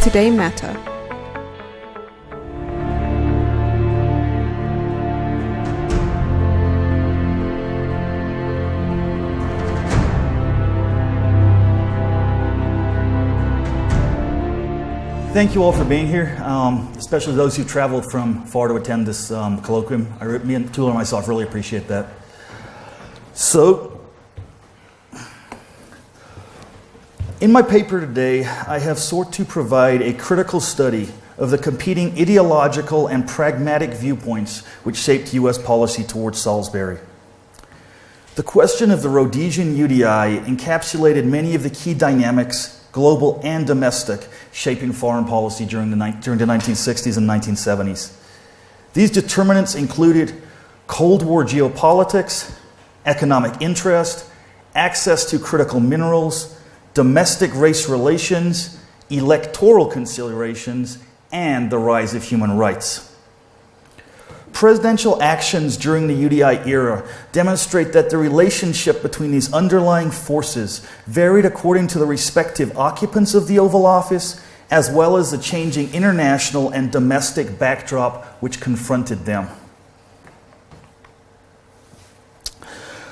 Today Matter. Thank you all for being here, especially those who traveled from far to attend this colloquium. Me and Thula and myself really appreciate that. So, in my paper today, I have sought to provide a critical study of the competing ideological and pragmatic viewpoints which shaped U.S. policy towards Salisbury. The question of the Rhodesian UDI encapsulated many of the key dynamics, global and domestic, shaping foreign policy during the 1960s and 1970s. These determinants included Cold War geopolitics, economic interest, access to critical minerals, domestic race relations, electoral considerations, and the rise of human rights. Presidential actions during the UDI era demonstrate that the relationship between these underlying forces varied according to the respective occupants of the Oval Office, as well as the changing international and domestic backdrop which confronted them.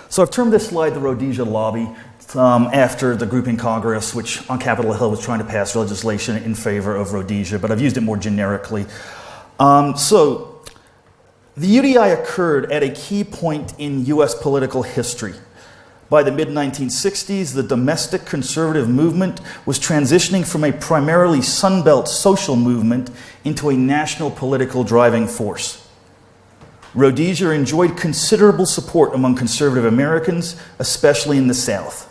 So I've termed this slide the Rhodesia Lobby after the group in Congress, which on Capitol Hill was trying to pass legislation in favor of Rhodesia, but I've used it more generically. The UDI occurred at a key point in U.S. political history. By the mid-1960s, the domestic conservative movement was transitioning from a primarily Sunbelt social movement into a national political driving force. Rhodesia enjoyed considerable support among conservative Americans, especially in the South.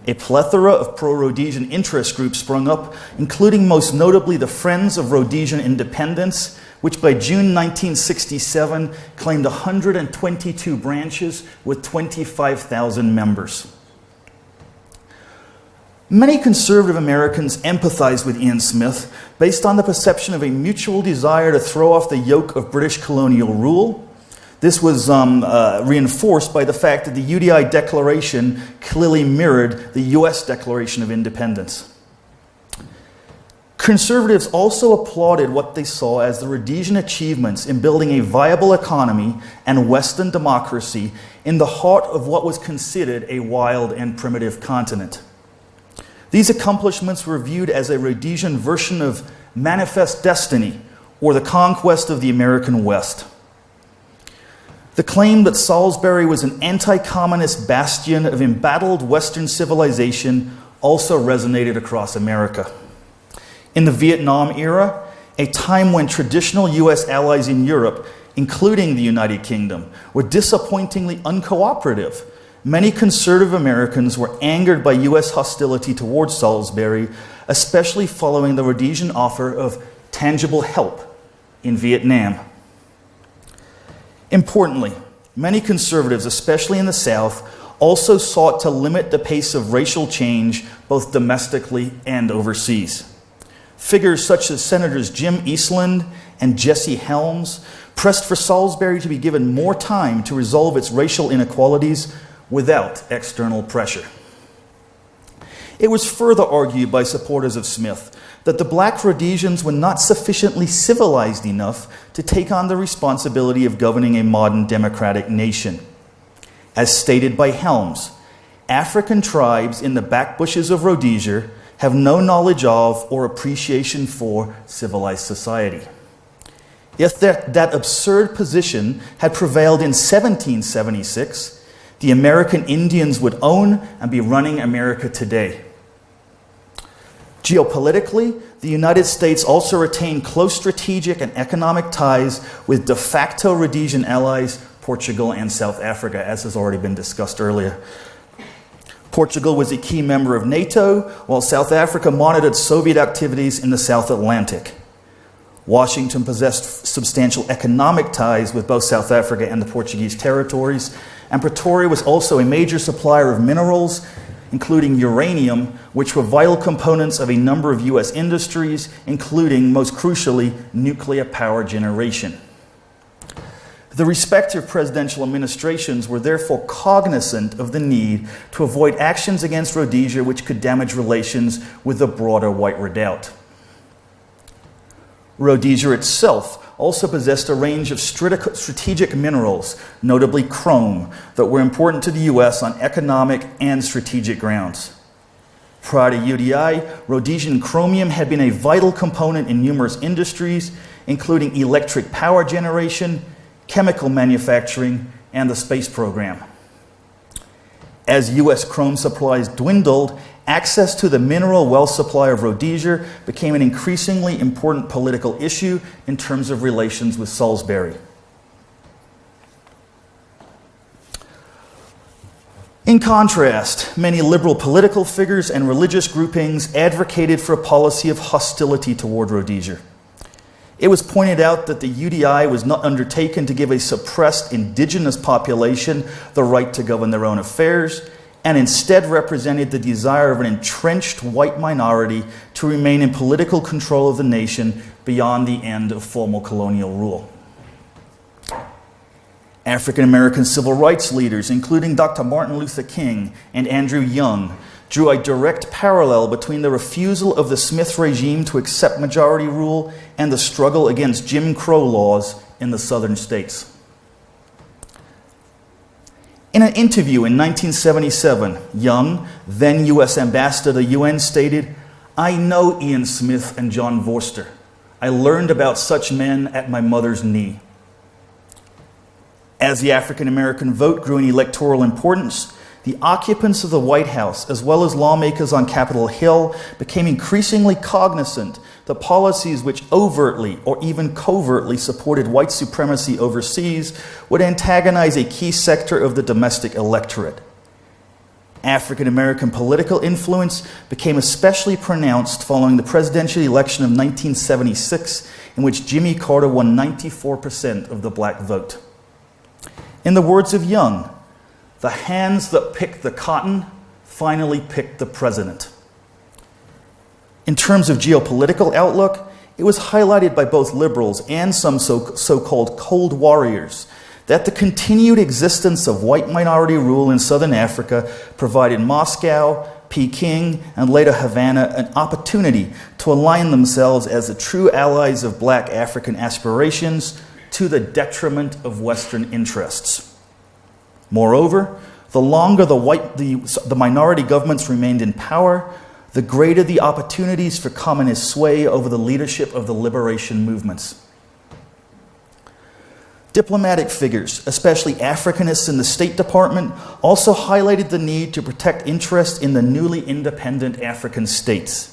A plethora of pro-Rhodesian interest groups sprung up, including most notably the Friends of Rhodesian Independence, which by June 1967 claimed 122 branches with 25,000 members. Many conservative Americans empathized with Ian Smith based on the perception of a mutual desire to throw off the yoke of British colonial rule. This was reinforced by the fact that the UDI Declaration clearly mirrored the US Declaration of Independence. Conservatives also applauded what they saw as the Rhodesian achievements in building a viable economy and Western democracy in the heart of what was considered a wild and primitive continent. These accomplishments were viewed as a Rhodesian version of Manifest Destiny, or the conquest of the American West. The claim that Salisbury was an anti-communist bastion of embattled Western civilization also resonated across America. In the Vietnam era, a time when traditional U.S. allies in Europe, including the United Kingdom, were disappointingly uncooperative, many conservative Americans were angered by U.S. hostility towards Salisbury, especially following the Rhodesian offer of tangible help in Vietnam. Importantly, many conservatives, especially in the South, also sought to limit the pace of racial change both domestically and overseas. Figures such as Senators Jim Eastland and Jesse Helms pressed for Salisbury to be given more time to resolve its racial inequalities without external pressure. It was further argued by supporters of Smith that the black Rhodesians were not sufficiently civilized enough to take on the responsibility of governing a modern democratic nation. As stated by Helms, African tribes in the backbushes of Rhodesia have no knowledge of or appreciation for civilized society. If that absurd position had prevailed in 1776, the American Indians would own and be running America today. Geopolitically, the United States also retained close strategic and economic ties with de facto Rhodesian allies, Portugal and South Africa, as has already been discussed earlier. Portugal was a key member of NATO, while South Africa monitored Soviet activities in the South Atlantic. Washington possessed substantial economic ties with both South Africa and the Portuguese territories, and Pretoria was also a major supplier of minerals, including uranium, which were vital components of a number of U.S. industries, including, most crucially, nuclear power generation. The respective presidential administrations were therefore cognizant of the need to avoid actions against Rhodesia which could damage relations with the broader white redoubt. Rhodesia itself also possessed a range of strategic minerals, notably chrome, that were important to the US on economic and strategic grounds. Prior to UDI, Rhodesian chromium had been a vital component in numerous industries, including electric power generation, chemical manufacturing, and the space program. As US chrome supplies dwindled, access to the mineral wealth supply of Rhodesia became an increasingly important political issue in terms of relations with Salisbury. In contrast, many liberal political figures and religious groupings advocated for a policy of hostility toward Rhodesia. It was pointed out that the UDI was not undertaken to give a suppressed indigenous population the right to govern their own affairs, and instead represented the desire of an entrenched white minority to remain in political control of the nation beyond the end of formal colonial rule. African American civil rights leaders, including Dr. Martin Luther King and Andrew Young, drew a direct parallel between the refusal of the Smith regime to accept majority rule and the struggle against Jim Crow laws in the southern states. In an interview in 1977, Young, then U.S. ambassador to the UN, stated, "I know Ian Smith and John Vorster. I learned about such men at my mother's knee." As the African American vote grew in electoral importance, the occupants of the White House, as well as lawmakers on Capitol Hill, became increasingly cognizant that policies which overtly or even covertly supported white supremacy overseas would antagonize a key sector of the domestic electorate. African American political influence became especially pronounced following the presidential election of 1976, in which Jimmy Carter won 94% of the black vote. In the words of Young, "The hands that picked the cotton finally picked the president." In terms of geopolitical outlook, it was highlighted by both liberals and some so-called cold warriors that the continued existence of white minority rule in southern Africa provided Moscow, Peking, and later Havana an opportunity to align themselves as the true allies of black African aspirations to the detriment of Western interests. Moreover, the longer the minority governments remained in power, the greater the opportunities for communist sway over the leadership of the liberation movements. Diplomatic figures, especially Africanists in the State Department, also highlighted the need to protect interests in the newly independent African states.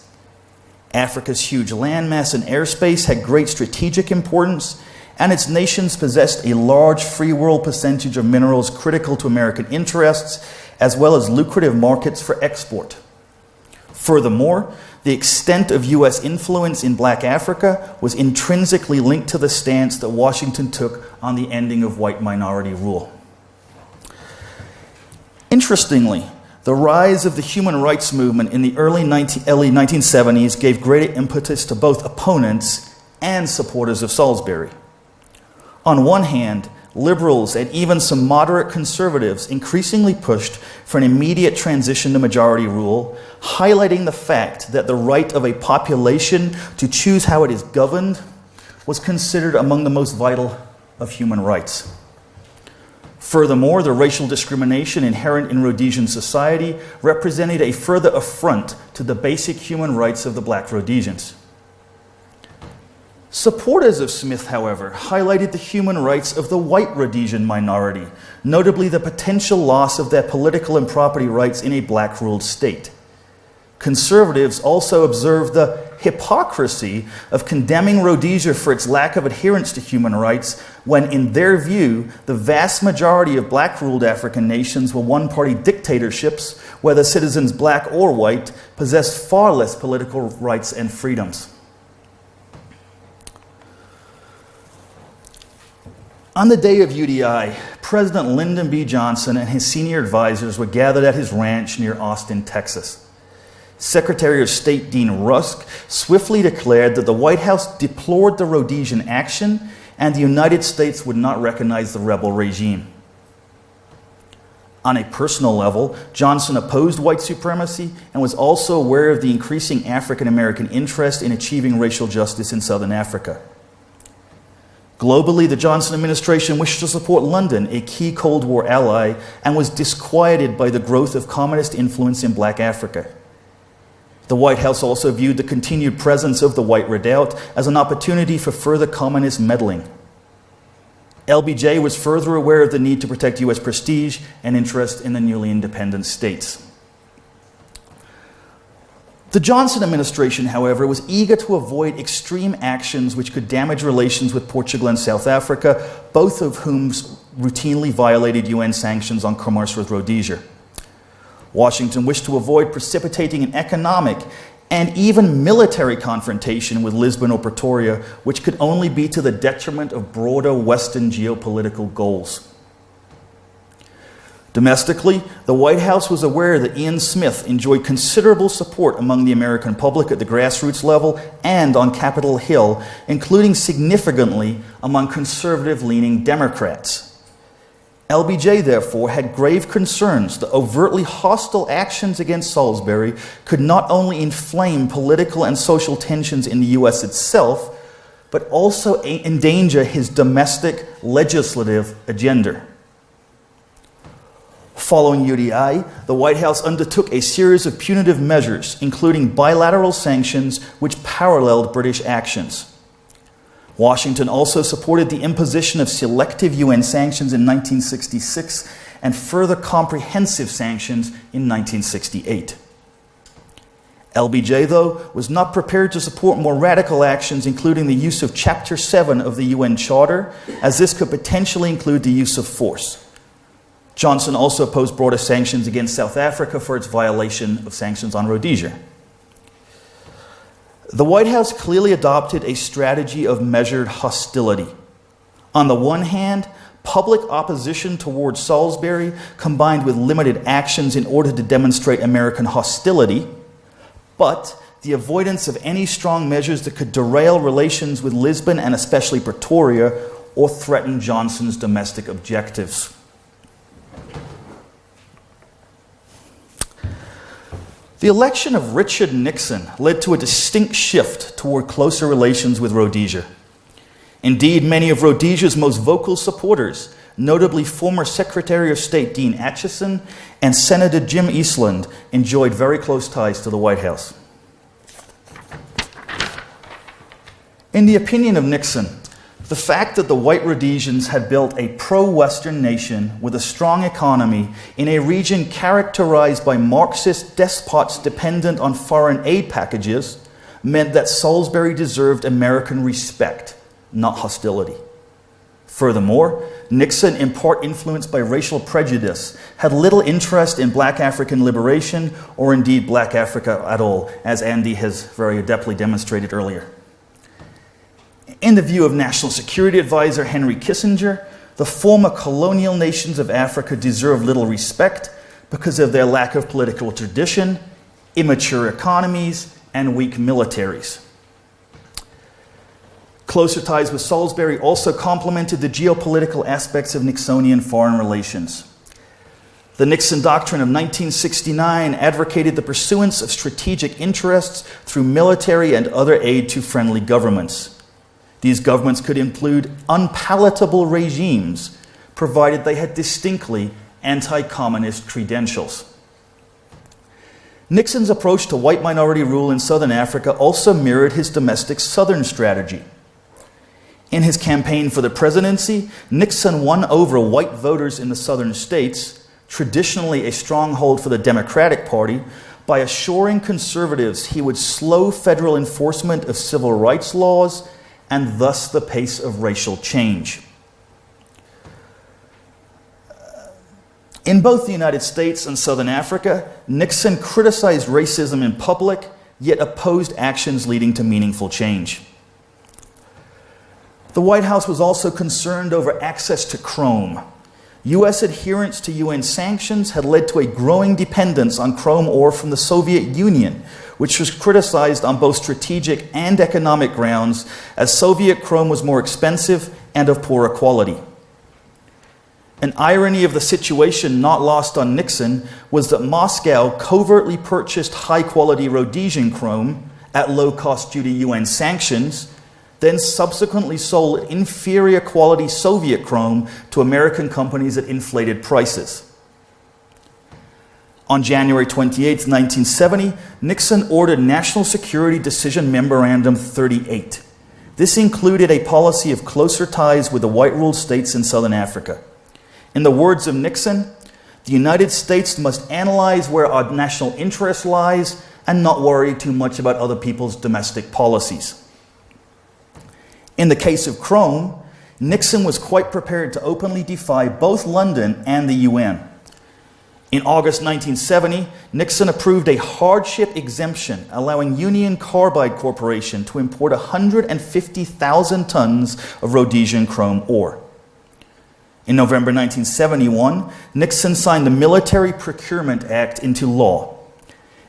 Africa's huge landmass and airspace had great strategic importance, and its nations possessed a large free world percentage of minerals critical to American interests, as well as lucrative markets for export. Furthermore, the extent of U.S. influence in black Africa was intrinsically linked to the stance that Washington took on the ending of white minority rule. Interestingly, the rise of the human rights movement in the early 1970s gave greater impetus to both opponents and supporters of Salisbury. On one hand, liberals and even some moderate conservatives increasingly pushed for an immediate transition to majority rule, highlighting the fact that the right of a population to choose how it is governed was considered among the most vital of human rights. Furthermore, the racial discrimination inherent in Rhodesian society represented a further affront to the basic human rights of the black Rhodesians. Supporters of Smith, however, highlighted the human rights of the white Rhodesian minority, notably the potential loss of their political and property rights in a black-ruled state. Conservatives also observed the hypocrisy of condemning Rhodesia for its lack of adherence to human rights when, in their view, the vast majority of black-ruled African nations were one-party dictatorships, whether citizens black or white possessed far less political rights and freedoms. On the day of UDI, President Lyndon B. Johnson and his senior advisors were gathered at his ranch near Austin, Texas. Secretary of State Dean Rusk swiftly declared that the White House deplored the Rhodesian action and the United States would not recognize the rebel regime. On a personal level, Johnson opposed white supremacy and was also aware of the increasing African-American interest in achieving racial justice in Southern Africa. Globally, the Johnson administration wished to support London, a key Cold War ally, and was disquieted by the growth of communist influence in Black Africa. The White House also viewed the continued presence of the White Redoubt as an opportunity for further communist meddling. LBJ was further aware of the need to protect U.S. prestige and interest in the newly independent states. The Johnson administration, however, was eager to avoid extreme actions which could damage relations with Portugal and South Africa, both of whom routinely violated UN sanctions on commerce with Rhodesia. Washington wished to avoid precipitating an economic and even military confrontation with Lisbon or Pretoria, which could only be to the detriment of broader Western geopolitical goals. Domestically, the White House was aware that Ian Smith enjoyed considerable support among the American public at the grassroots level and on Capitol Hill, including significantly among conservative-leaning Democrats. LBJ, therefore, had grave concerns that overtly hostile actions against Salisbury could not only inflame political and social tensions in the U.S. itself, but also endanger his domestic legislative agenda. Following UDI, the White House undertook a series of punitive measures, including bilateral sanctions, which paralleled British actions. Washington also supported the imposition of selective UN sanctions in 1966 and further comprehensive sanctions in 1968. LBJ, though, was not prepared to support more radical actions, including the use of Chapter 7 of the UN Charter, as this could potentially include the use of force. Johnson also opposed broader sanctions against South Africa for its violation of sanctions on Rhodesia. The White House clearly adopted a strategy of measured hostility. On the one hand, public opposition towards Salisbury combined with limited actions in order to demonstrate American hostility, but the avoidance of any strong measures that could derail relations with Lisbon and especially Pretoria or threaten Johnson's domestic objectives. The election of Richard Nixon led to a distinct shift toward closer relations with Rhodesia. Indeed, many of Rhodesia's most vocal supporters, notably former Secretary of State Dean Acheson and Senator Jim Eastland, enjoyed very close ties to the White House. In the opinion of Nixon, the fact that the white Rhodesians had built a pro-Western nation with a strong economy in a region characterized by Marxist despots dependent on foreign aid packages meant that Salisbury deserved American respect, not hostility. Furthermore, Nixon, in part influenced by racial prejudice, had little interest in Black African liberation or indeed Black Africa at all, as Andy has very adeptly demonstrated earlier. In the view of National Security Advisor Henry Kissinger, the former colonial nations of Africa deserve little respect because of their lack of political tradition, immature economies, and weak militaries. Closer ties with Salisbury also complemented the geopolitical aspects of Nixonian foreign relations. The Nixon Doctrine of 1969 advocated the pursuance of strategic interests through military and other aid to friendly governments. These governments could include unpalatable regimes, provided they had distinctly anti-communist credentials. Nixon's approach to white minority rule in Southern Africa also mirrored his domestic Southern strategy. In his campaign for the presidency, Nixon won over white voters in the Southern states, traditionally a stronghold for the Democratic Party, by assuring conservatives he would slow federal enforcement of civil rights laws and thus the pace of racial change. In both the United States and Southern Africa, Nixon criticized racism in public, yet opposed actions leading to meaningful change. The White House was also concerned over access to chrome. U.S. adherence to UN sanctions had led to a growing dependence on chrome ore from the Soviet Union, which was criticized on both strategic and economic grounds, as Soviet chrome was more expensive and of poorer quality. An irony of the situation not lost on Nixon was that Moscow covertly purchased high-quality Rhodesian chrome at low-cost due to UN sanctions, then subsequently sold inferior quality Soviet chrome to American companies at inflated prices. On January 28, 1970, Nixon ordered National Security Decision Memorandum 38. This included a policy of closer ties with the white-ruled states in Southern Africa. In the words of Nixon, the United States must analyze where our national interest lies and not worry too much about other people's domestic policies. In the case of chrome, Nixon was quite prepared to openly defy both London and the UN. In August 1970, Nixon approved a hardship exemption allowing Union Carbide Corporation to import 150,000 tons of Rhodesian chrome ore. In November 1971, Nixon signed the Military Procurement Act into law.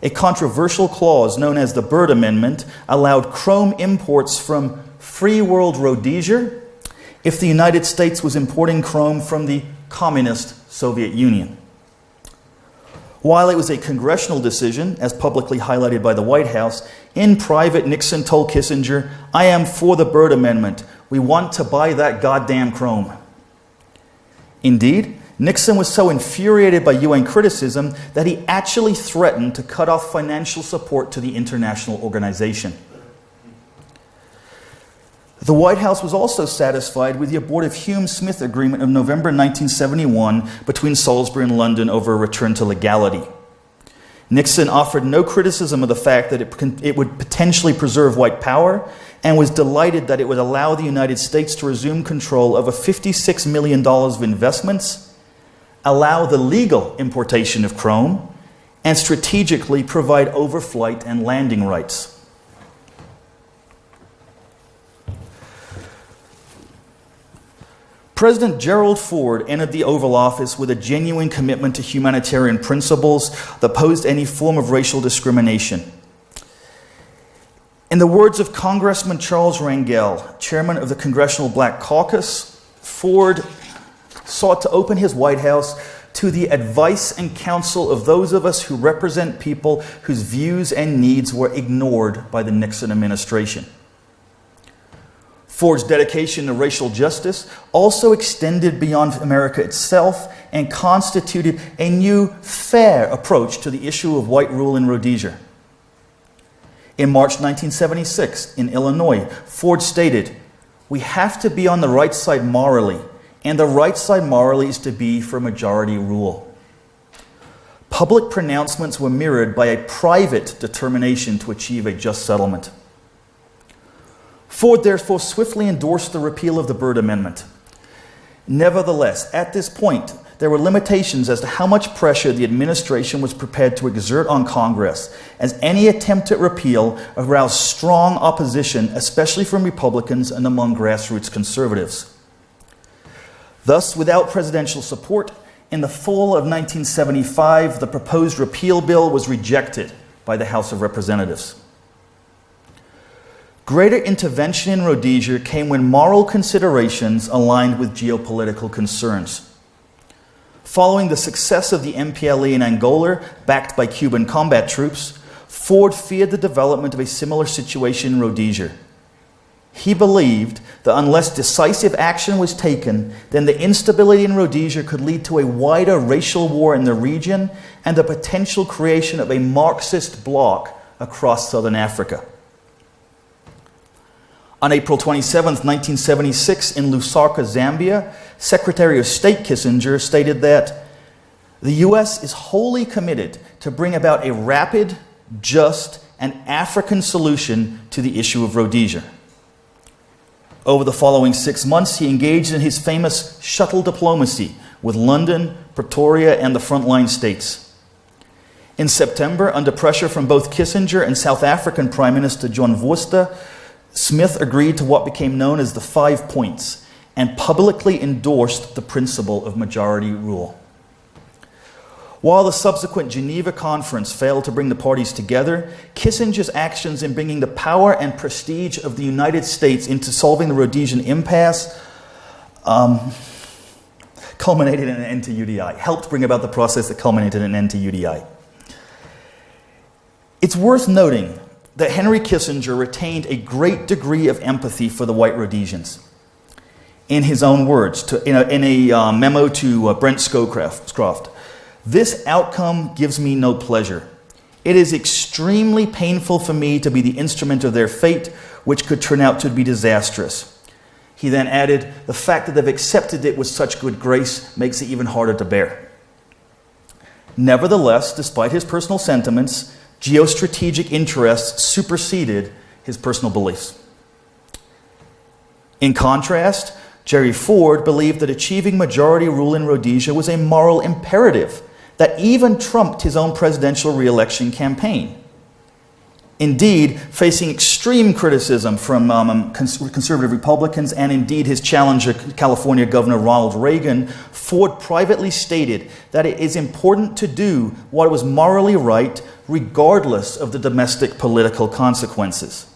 A controversial clause known as the Byrd Amendment allowed chrome imports from Free World Rhodesia if the United States was importing chrome from the Communist Soviet Union. While it was a congressional decision, as publicly highlighted by the White House, in private Nixon told Kissinger, "I am for the Byrd Amendment. We want to buy that goddamn chrome." Indeed, Nixon was so infuriated by UN criticism that he actually threatened to cut off financial support to the international organization. The White House was also satisfied with the abortive Hume-Smith Agreement of November 1971 between Salisbury and London over a return to legality. Nixon offered no criticism of the fact that it would potentially preserve white power and was delighted that it would allow the United States to resume control of $56 million of investments, allow the legal importation of chrome, and strategically provide overflight and landing rights. President Gerald Ford entered the Oval Office with a genuine commitment to humanitarian principles that opposed any form of racial discrimination. In the words of Congressman Charles Rangel, chairman of the Congressional Black Caucus, Ford sought to open his White House to the advice and counsel of those of us who represent people whose views and needs were ignored by the Nixon administration. Ford's dedication to racial justice also extended beyond America itself and constituted a new, fair approach to the issue of white rule in Rhodesia. In March 1976, in Illinois, Ford stated, "We have to be on the right side morally, and the right side morally is to be for majority rule." Public pronouncements were mirrored by a private determination to achieve a just settlement. Ford therefore swiftly endorsed the repeal of the Byrd Amendment. Nevertheless, at this point, there were limitations as to how much pressure the administration was prepared to exert on Congress, as any attempt at repeal aroused strong opposition, especially from Republicans and among grassroots conservatives. Thus, without presidential support, in the fall of 1975, the proposed repeal bill was rejected by the House of Representatives. Greater intervention in Rhodesia came when moral considerations aligned with geopolitical concerns. Following the success of the MPLA in Angola, backed by Cuban combat troops, Ford feared the development of a similar situation in Rhodesia. He believed that unless decisive action was taken, then the instability in Rhodesia could lead to a wider racial war in the region and the potential creation of a Marxist bloc across southern Africa. On April 27, 1976, in Lusaka, Zambia, Secretary of State Kissinger stated that the U.S. is wholly committed to bring about a rapid, just, and African solution to the issue of Rhodesia. Over the following 6 months, he engaged in his famous shuttle diplomacy with London, Pretoria, and the frontline states. In September, under pressure from both Kissinger and South African Prime Minister John Vorster, Smith agreed to what became known as the 5 Points and publicly endorsed the principle of majority rule. While the subsequent Geneva Conference failed to bring the parties together, Kissinger's actions in bringing the power and prestige of the United States into solving the Rhodesian impasse culminated in an end to UDI, helped bring about the process that culminated in an end to UDI. It's worth noting that Henry Kissinger retained a great degree of empathy for the white Rhodesians. In his own words, in a memo to Brent Scowcroft, "This outcome gives me no pleasure. It is extremely painful for me to be the instrument of their fate, which could turn out to be disastrous." He then added, "The fact that they've accepted it with such good grace makes it even harder to bear." Nevertheless, despite his personal sentiments, geostrategic interests superseded his personal beliefs. In contrast, Jerry Ford believed that achieving majority rule in Rhodesia was a moral imperative that even trumped his own presidential re-election campaign. Indeed, facing extreme criticism from conservative Republicans and indeed his challenger, California Governor Ronald Reagan, Ford privately stated that it is important to do what was morally right regardless of the domestic political consequences.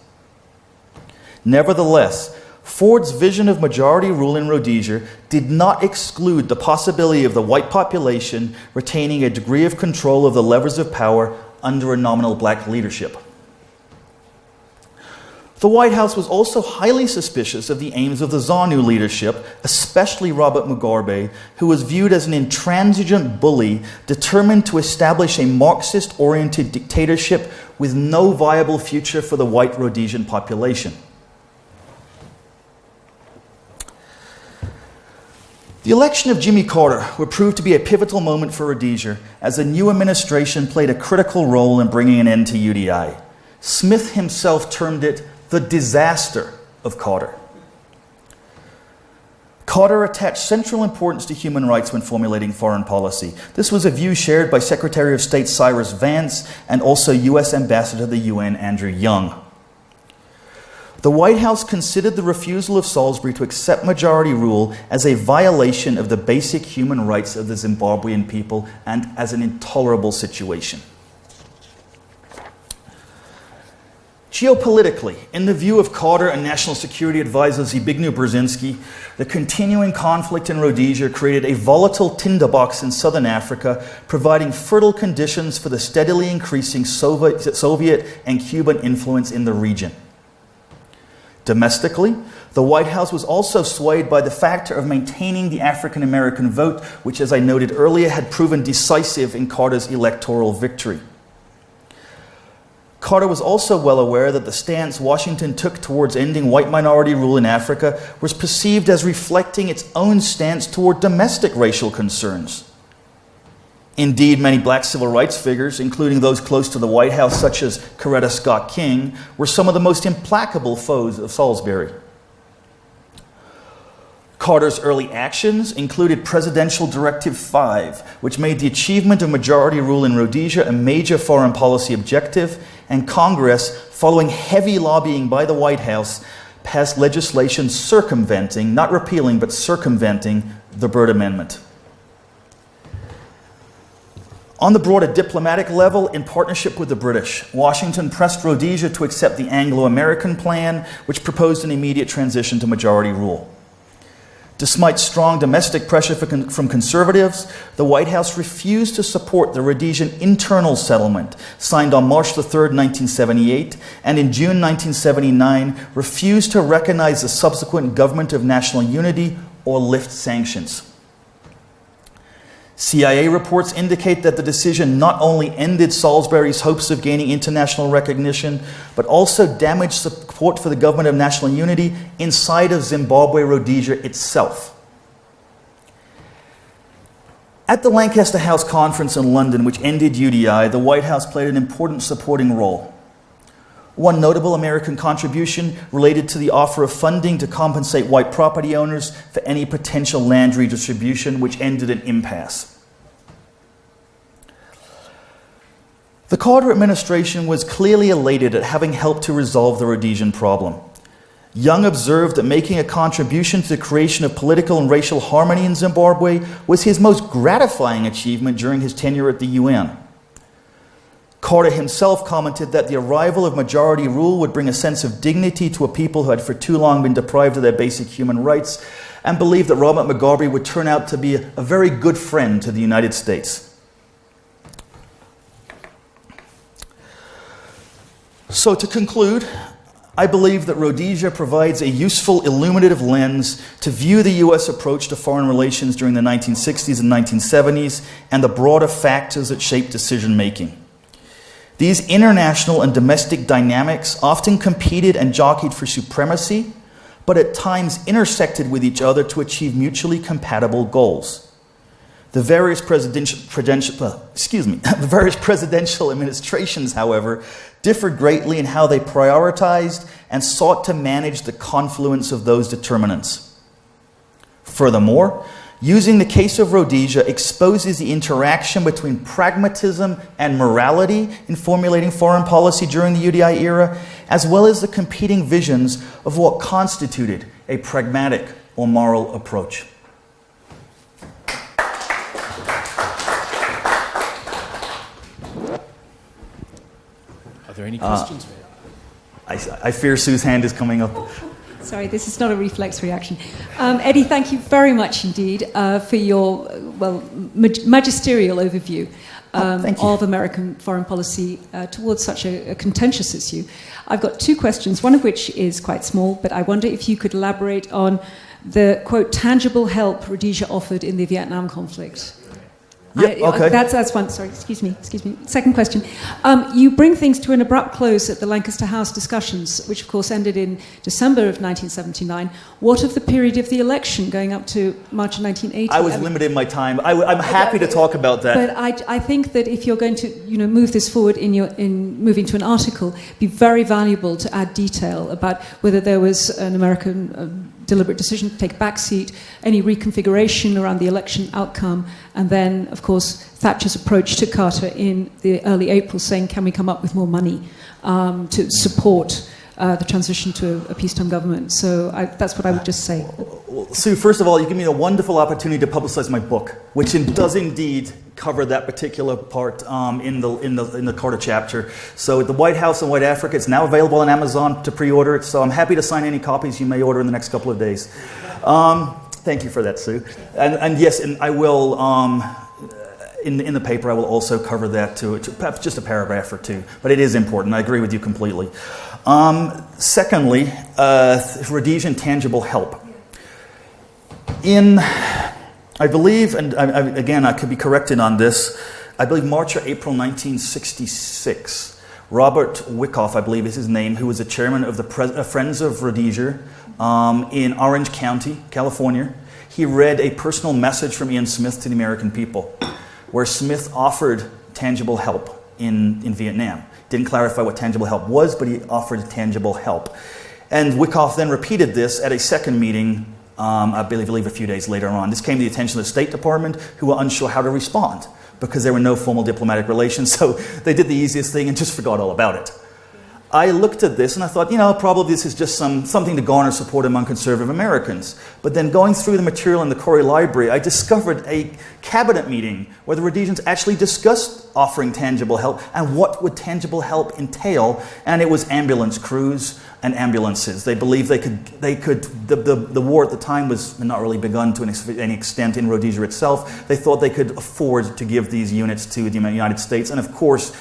Nevertheless, Ford's vision of majority rule in Rhodesia did not exclude the possibility of the white population retaining a degree of control of the levers of power under a nominal black leadership. The White House was also highly suspicious of the aims of the ZANU leadership, especially Robert Mugabe, who was viewed as an intransigent bully determined to establish a Marxist-oriented dictatorship with no viable future for the white Rhodesian population. The election of Jimmy Carter would prove to be a pivotal moment for Rhodesia, as the new administration played a critical role in bringing an end to UDI. Smith himself termed it the disaster of Carter. Carter attached central importance to human rights when formulating foreign policy. This was a view shared by Secretary of State Cyrus Vance and also U.S. Ambassador to the UN Andrew Young. The White House considered the refusal of Salisbury to accept majority rule as a violation of the basic human rights of the Zimbabwean people and as an intolerable situation. Geopolitically, in the view of Carter and National Security Advisor Zbigniew Brzezinski, the continuing conflict in Rhodesia created a volatile tinderbox in southern Africa, providing fertile conditions for the steadily increasing Soviet and Cuban influence in the region. Domestically, the White House was also swayed by the factor of maintaining the African American vote, which, as I noted earlier, had proven decisive in Carter's electoral victory. Carter was also well aware that the stance Washington took towards ending white minority rule in Africa was perceived as reflecting its own stance toward domestic racial concerns. Indeed, many black civil rights figures, including those close to the White House, such as Coretta Scott King, were some of the most implacable foes of Salisbury. Carter's early actions included Presidential Directive 5, which made the achievement of majority rule in Rhodesia a major foreign policy objective, and Congress, following heavy lobbying by the White House, passed legislation circumventing, not repealing, but circumventing the Byrd Amendment. On the broader diplomatic level, in partnership with the British, Washington pressed Rhodesia to accept the Anglo-American plan, which proposed an immediate transition to majority rule. Despite strong domestic pressure from conservatives, the White House refused to support the Rhodesian internal settlement, signed on March 3, 1978, and in June 1979 refused to recognize the subsequent Government of National Unity or lift sanctions. CIA reports indicate that the decision not only ended Salisbury's hopes of gaining international recognition, but also damaged support for the Government of National Unity inside of Zimbabwe Rhodesia itself. At the Lancaster House Conference in London, which ended UDI, the White House played an important supporting role. One notable American contribution related to the offer of funding to compensate white property owners for any potential land redistribution, which ended an impasse. The Carter administration was clearly elated at having helped to resolve the Rhodesian problem. Young observed that making a contribution to the creation of political and racial harmony in Zimbabwe was his most gratifying achievement during his tenure at the UN. Carter himself commented that the arrival of majority rule would bring a sense of dignity to a people who had for too long been deprived of their basic human rights, and believed that Robert Mugabe would turn out to be a very good friend to the United States. So to conclude, I believe that Rhodesia provides a useful illuminative lens to view the U.S. approach to foreign relations during the 1960s and 1970s and the broader factors that shape decision-making. These international and domestic dynamics often competed and jockeyed for supremacy, but at times intersected with each other to achieve mutually compatible goals. The various presidential administrations, however, differed greatly in how they prioritized and sought to manage the confluence of those determinants. Furthermore, using the case of Rhodesia exposes the interaction between pragmatism and morality in formulating foreign policy during the UDI era, as well as the competing visions of what constituted a pragmatic or moral approach. Are there any questions? I fear Sue's hand is coming up. Sorry, this is not a reflex reaction. Eddie, thank you very much indeed for your, magisterial overview of American foreign policy towards such a contentious issue. I've got two questions, one of which is quite small, but I wonder if you could elaborate on the, quote, tangible help Rhodesia offered in the Vietnam conflict. Yep, okay. That's one. Sorry, excuse me. Second question. You bring things to an abrupt close at the Lancaster House discussions, which of course ended in December of 1979. What of the period of the election going up to March of 1980? I was limited in my time. I'm happy to talk about that. But I think that if you're going to move this forward in moving to an article, it'd be very valuable to add detail about whether there was an American deliberate decision to take a back seat, any reconfiguration around the election outcome, and then, of course, Thatcher's approach to Carter in the early April saying, can we come up with more money to support the transition to a peacetime government? So that's what I would just say. Well, Sue, first of all, you give me a wonderful opportunity to publicize my book, which does indeed cover that particular part in the Carter chapter. So the White House and White Africa, it's now available on Amazon to pre-order it. So I'm happy to sign any copies you may order in the next couple of days. Thank you for that, Sue. And yes, and I will, in the paper, I will also cover that too, perhaps just a paragraph or two. But it is important. I agree with you completely. Secondly, Rhodesian tangible help. I believe, and again, I could be corrected on this, I believe March or April 1966, Robert Wyckoff, I believe is his name, who was the chairman of the Friends of Rhodesia in Orange County, California, he read a personal message from Ian Smith to the American people, where Smith offered tangible help in Vietnam. Didn't clarify what tangible help was, but he offered tangible help. And Wyckoff then repeated this at a second meeting, I believe a few days later on. This came to the attention of the State Department, who were unsure how to respond because there were no formal diplomatic relations, so they did the easiest thing and just forgot all about it. I looked at this and I thought, probably this is just something to garner support among conservative Americans. But then going through the material in the Corey Library, I discovered a cabinet meeting where the Rhodesians actually discussed offering tangible help and what would tangible help entail, and it was ambulance crews and ambulances. They believed the war at the time was not really begun to any extent in Rhodesia itself. They thought they could afford to give these units to the United States, and of course,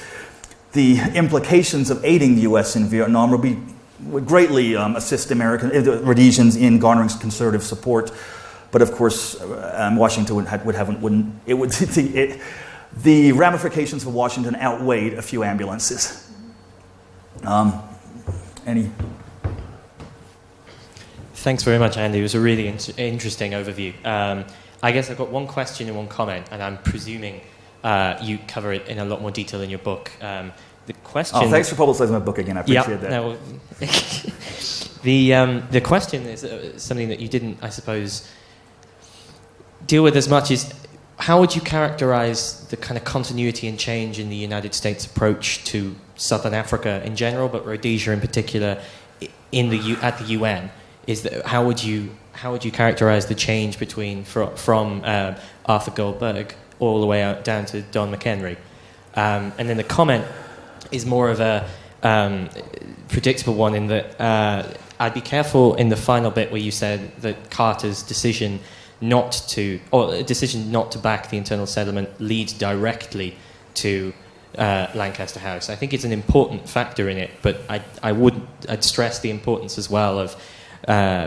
the implications of aiding the U.S. in Vietnam would greatly assist Rhodesians in garnering conservative support. But of course, Washington the ramifications for Washington outweighed a few ambulances. Thanks very much, Andy. It was a really interesting overview. I guess I've got one question and one comment, and I'm presuming you cover it in a lot more detail in your book. The question. Oh, thanks for publicizing my book again. I appreciate that. No, the question is something that you didn't, I suppose, deal with as much. Is how would you characterize the kind of continuity and change in the United States approach to Southern Africa in general, but Rhodesia in particular, at the UN? How would you characterize the change from Arthur Goldberg all the way out down to Don McHenry? And then the comment is more of a predictable one in that I'd be careful in the final bit where you said that Carter's decision not to back the internal settlement leads directly to Lancaster House. I think it's an important factor in it, but I'd stress the importance as well of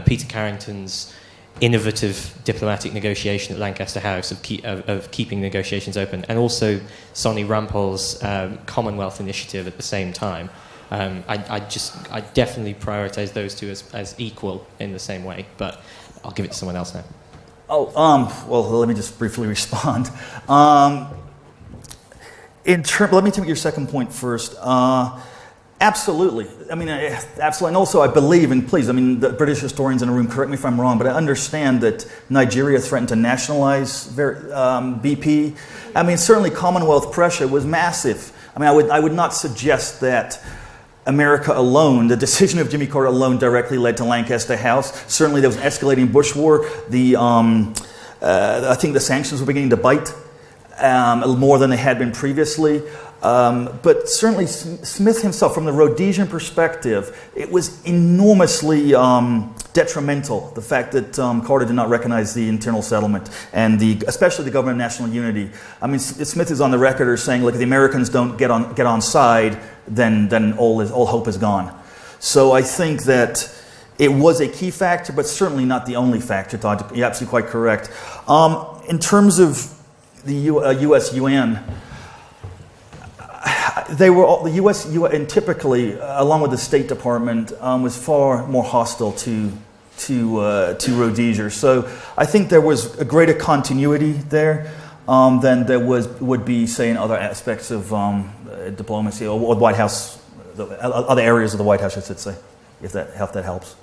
Peter Carrington's innovative diplomatic negotiation at Lancaster House of keeping negotiations open, and also Sonny Rampol's Commonwealth initiative at the same time. I definitely prioritise those two as equal in the same way, but I'll give it to someone else now. Well, let me just briefly respond. Let me take your second point first. Absolutely. I mean, absolutely. And also, I believe, and please, I mean, the British historians in the room, correct me if I'm wrong, but I understand that Nigeria threatened to nationalize BP. I mean, certainly Commonwealth pressure was massive. I mean, I would not suggest that America alone, the decision of Jimmy Carter alone, directly led to Lancaster House. Certainly, there was an escalating Bush war. I think the sanctions were beginning to bite more than they had been previously. But certainly Smith himself, from the Rhodesian perspective, it was enormously detrimental, the fact that Carter did not recognize the internal settlement, and especially the government of national unity. I mean, Smith is on the record as saying, look, if the Americans don't get on side, then all hope is gone. So I think that it was a key factor, but certainly not the only factor, Todd. You're absolutely quite correct. In terms of the U.S.-UN, the U.S. and typically, along with the State Department, was far more hostile to Rhodesia. So I think there was a greater continuity there than there would be, say, in other aspects of diplomacy or White House, other areas of the White House, I should say, if that helps.